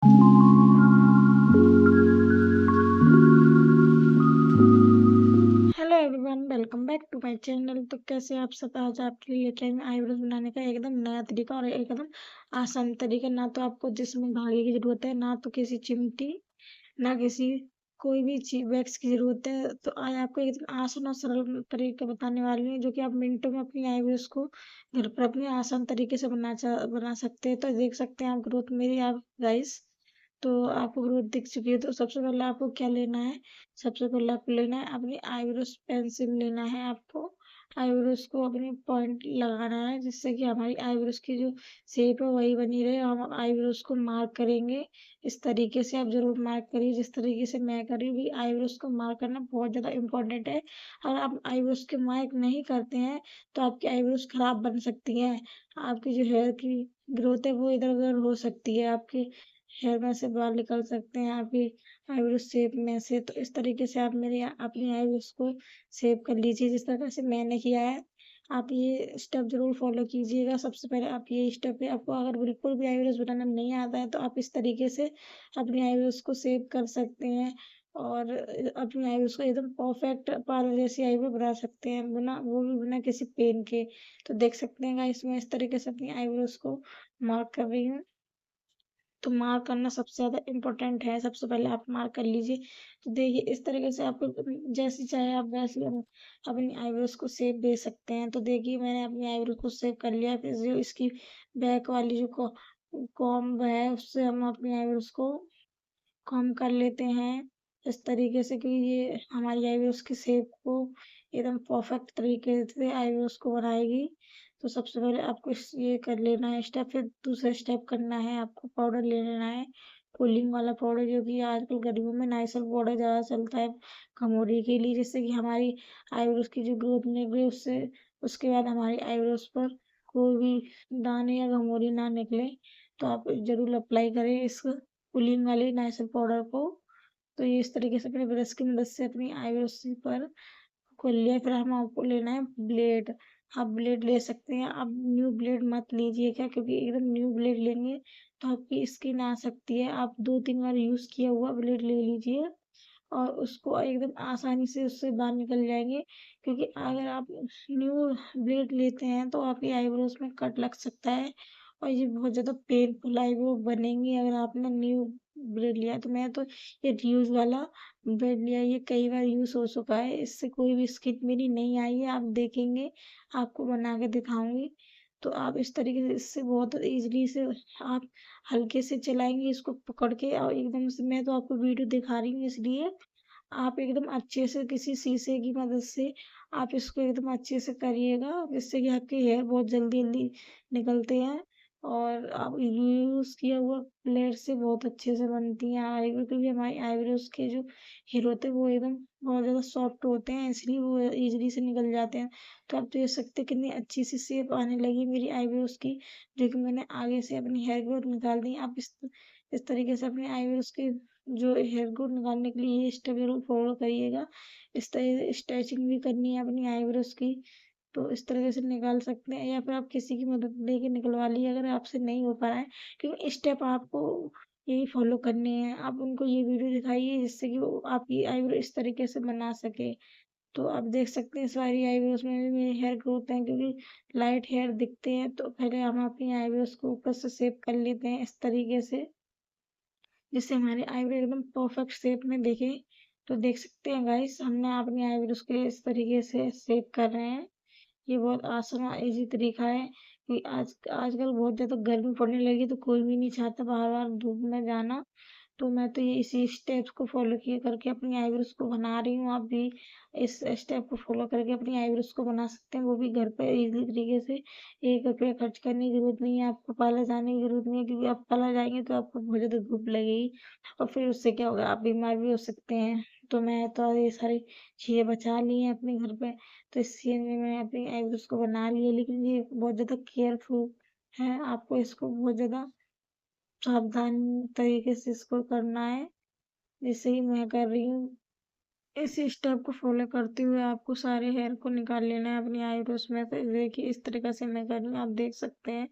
Hello everyone, welcome back to my channel. तो कैसे आप सब? आज आपके लिए लेके आए हैं आईब्रोज बनाने का एकदम नया तरीका और एकदम आसान तरीका। ना तो आपको जिसमें धागे की जरूरत है, ना तो किसी चिमटी, ना किसी कोई भी चीज वैक्स की जरूरत है। तो आज आपको एकदम आसान और सरल तरीका बताने वाली हूँ, जो कि आप मिनटों में अपनी आईब्रोज को घर पर अपने आसान तरीके से बना सकते हैं। तो देख सकते हैं आप ग्रोथ मेरी, आप गाइस। तो आपको ग्रोथ दिख चुकी है। तो सबसे पहले आपको क्या लेना है? सबसे पहले आपको लेना है अपनी आईब्रोज पेंसिल लेना है आपको। आईब्रोज को अपनी पॉइंट लगाना है, जिससे कि हमारी आईब्रोज की जो शेप है वही बनी रहे। हम आईब्रोज को मार्क करेंगे इस तरीके से। आप जरूर मार्क करिए जिस तरीके से मैं कर रही हूँ। आईब्रोज को मार्क करना बहुत ज़्यादा इम्पोर्टेंट है। अगर आप आईब्रोज के मार्क नहीं करते हैं तो आपकी आईब्रोज खराब बन सकती है। आपकी जो हेयर की ग्रोथ है वो इधर उधर हो सकती है। आपकी हेयर में से बाल निकल सकते हैं आपकी आईब्रो शेप में से। तो इस तरीके से आप मेरी अपनी आईब्रोज को शेप कर लीजिए जिस तरह से मैंने किया है। आप ये स्टेप जरूर फॉलो कीजिएगा। सबसे पहले आप ये स्टेप है, आपको अगर बिल्कुल भी आईब्रोज बनाना नहीं आता है तो आप इस तरीके से अपनी आईब्रोज को शेप कर सकते हैं और अपनी आईब्रोज को एकदम परफेक्ट पार्लर जैसी आईब्रो बना सकते हैं, बिना वो भी बिना किसी पेन के। तो देख सकते हैं गाइस, मैं इस तरीके से अपनी आईब्रोज को मार्क कर रही हूँ। तो मार्क करना सबसे ज़्यादा इम्पोर्टेंट है। सबसे पहले आप मार्क कर लीजिए। तो देखिए इस तरीके से आपको जैसी चाहे आप वैसी अपनी आईब्रोज को शेप दे सकते हैं। तो देखिए मैंने अपनी आईब्रोज को शेप कर लिया। फिर जो इसकी बैक वाली जो कॉम्ब है उससे हम अपनी आईब्रोज को कॉम्ब कर लेते हैं इस तरीके से, कि ये हमारी आईब्रोज की शेप को एकदम परफेक्ट तरीके से आईब्रोज को बनाएगी। तो सबसे पहले आपको ये कर लेना है स्टेप। फिर दूसरा स्टेप करना है, आपको पाउडर ले लेना है, कूलिंग वाला पाउडर, जो कि आजकल गर्मियों में नाइसिल पाउडर ज़्यादा चलता है खमोरी के लिए, जिससे कि हमारी आईब्रोज की जो ग्रोथ निकले उससे उसके बाद हमारी आईब्रोज पर कोई भी दाने या घमोरी ना निकले। तो आप जरूर अप्लाई करें इस कूलिंग वाले नाइसिल पाउडर को। तो ये इस तरीके से अपने ब्रश की मदद से अपनी आईब्रोज पर खोल लिया। फिर हम आपको लेना है ब्लेड। आप ब्लेड ले सकते हैं। आप न्यू ब्लेड मत लीजिएगा, क्योंकि एकदम न्यू ब्लेड लेंगे तो आपकी स्किन आ सकती है। आप 2-3 बार यूज किया हुआ ब्लेड ले लीजिए और उसको एकदम आसानी से उससे बाहर निकल जाएंगे। क्योंकि अगर आप न्यू ब्लेड लेते हैं तो आपकी आईब्रोज में कट लग सकता है और ये बहुत ज़्यादा पेनफुल आईब्रो बनेंगी अगर आपने न्यू ब्लेड लिया है। तो मैं तो ये रीयूज वाला ब्लेड लिया, ये कई बार यूज हो चुका है, इससे कोई भी स्किन मेरी नहीं आई है। आप देखेंगे, आपको बना के दिखाऊंगी। तो आप इस तरीके से इससे बहुत इजीली से आप हल्के से चलाएंगे इसको पकड़ के, और एकदम से मैं तो आपको वीडियो दिखा रही हूँ इसलिए आप एकदम अच्छे से किसी शीशे की मदद से आप इसको एकदम अच्छे से करिएगा, जिससे कि आपके हेयर बहुत जल्दी जल्दी निकलते हैं। और आप यूज किया हुआ ब्लेड से बहुत अच्छे से बनती हैं आईब्रो, क्योंकि हमारी आईब्रोज के जो हेयर होते हैं वो एकदम बहुत ज़्यादा सॉफ्ट होते हैं, इसलिए वो इजीली से निकल जाते हैं। तो आप देख सकते हैं कितनी अच्छी सी शेप आने लगी मेरी आईब्रोज की, जो कि मैंने आगे से अपनी हेयर ग्रोथ निकाल दी। आप इस तरीके से अपने आईब्रोज के जो हेयर ग्रोथ निकालने के लिए ये स्टेप जरूर फॉलो करिएगा। इस तरह स्ट्रेचिंग भी करनी है अपनी आईब्रोज की, तो इस तरीके से निकाल सकते हैं, या फिर आप किसी की मदद लेके निकलवा लीजिए अगर आपसे नहीं हो पा रहा है। क्योंकि स्टेप आपको यही फॉलो करने हैं। आप उनको ये वीडियो दिखाइए जिससे कि वो आपकी आईब्रो इस तरीके से बना सके। तो आप देख सकते हैं सारी आईब्रोज में भी मेरे हेयर ग्रोथ है, क्योंकि लाइट हेयर दिखते हैं। तो पहले हम अपनी आईब्रोज को ऊपर से शेप कर लेते हैं इस तरीके से, जिससे हमारे आईब्रो एकदम परफेक्ट शेप में दिखे। तो देख सकते हैं गाइस, हमने अपनी आईब्रोज के लिए इस तरीके से शेप कर रहे हैं। ये बहुत आसान और ईजी तरीका है, कि आजकल बहुत ज़्यादा गर्मी पड़ने लगी, तो कोई भी नहीं चाहता बाहर बाहर धूप में जाना। तो मैं तो ये इसी स्टेप्स को फॉलो किए करके अपनी आईब्रोज को बना रही हूँ। आप भी इस स्टेप को फॉलो करके अपनी आईब्रोज को बना सकते हैं, वो भी घर पे इजी तरीके से। 1 रुपया खर्च करने की जरूरत नहीं है, आपको पार्लर जाने की जरूरत नहीं है, क्योंकि आप पार्लर जाएंगे तो आपको बहुत ज़्यादा धूप लगेगी और फिर उससे क्या होगा, आप बीमार भी हो सकते हैं। तो मैं तो ये सारी चीज़ें बचा ली हैं अपने घर पे। तो इसलिए मैं अपनी आईब्रोज को बना ली है, लेकिन ये बहुत ज़्यादा केयरफुल है। आपको इसको बहुत ज़्यादा सावधान तरीके से इसको करना है, जैसे ही मैं कर रही हूँ। इसी स्टेप को फॉलो करते हुए आपको सारे हेयर को निकाल लेना है अपनी आईब्रोज में। तो देखिए इस तरीके से मैं कर रही हूँ, आप देख सकते हैं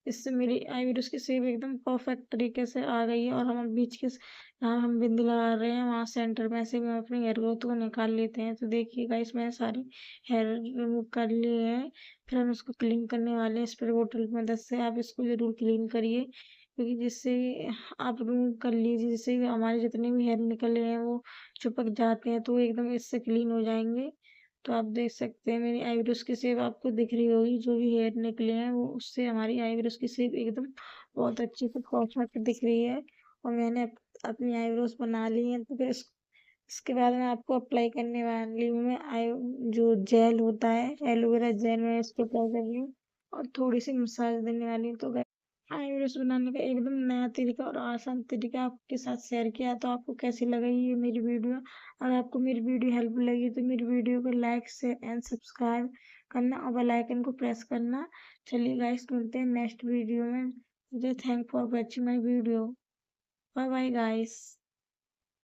इससे मेरी आईब्रोज की शेप एकदम परफेक्ट तरीके से आ गई है। और हम बीच के जहाँ हम बिंदी लगा रहे हैं वहाँ सेंटर में से हम अपनी हेयर ग्रोथ को निकाल लेते हैं। तो देखिए गाइस मैंने सारी हेयर रिमूव कर लिए हैं। फिर हम इसको क्लीन करने वाले हैं स्प्रे बोतल की मदद से। आप इसको जरूर क्लीन करिए, क्योंकि जिससे आप रिमूव कर लीजिए, जिससे हमारे जितने भी हेयर निकले हैं वो चिपक जाते हैं, तो वो एकदम इससे क्लीन हो जाएंगे। तो आप देख सकते हैं मेरी आईब्रोज की शेप आपको दिख रही होगी, जो भी हेयर निकले हैं वो उससे हमारी आईब्रोज की शेप एकदम बहुत अच्छी से परफेक्ट दिख रही है। और मैंने अपनी आईब्रोज बना ली है। तो फिर इसके बाद मैं आपको अप्लाई करने वाली हूँ। मैं आई जो जेल होता है एलोवेरा जेल, मैं इसको अप्लाई कर रही हूँ और थोड़ी सी मसाज देने वाली हूँ। तो आईब्रोज बनाने का एकदम नया तरीका और आसान तरीका आपके साथ शेयर किया। तो आपको कैसी लगी ये मेरी वीडियो? अगर आपको मेरी वीडियो हेल्पफुल लगी तो मेरी वीडियो को लाइक शेयर एंड सब्सक्राइब करना और बेल आइकन को प्रेस करना। चलिए गाइस मिलते हैं नेक्स्ट वीडियो में। मुझे thank for watching my video. Bye bye guys.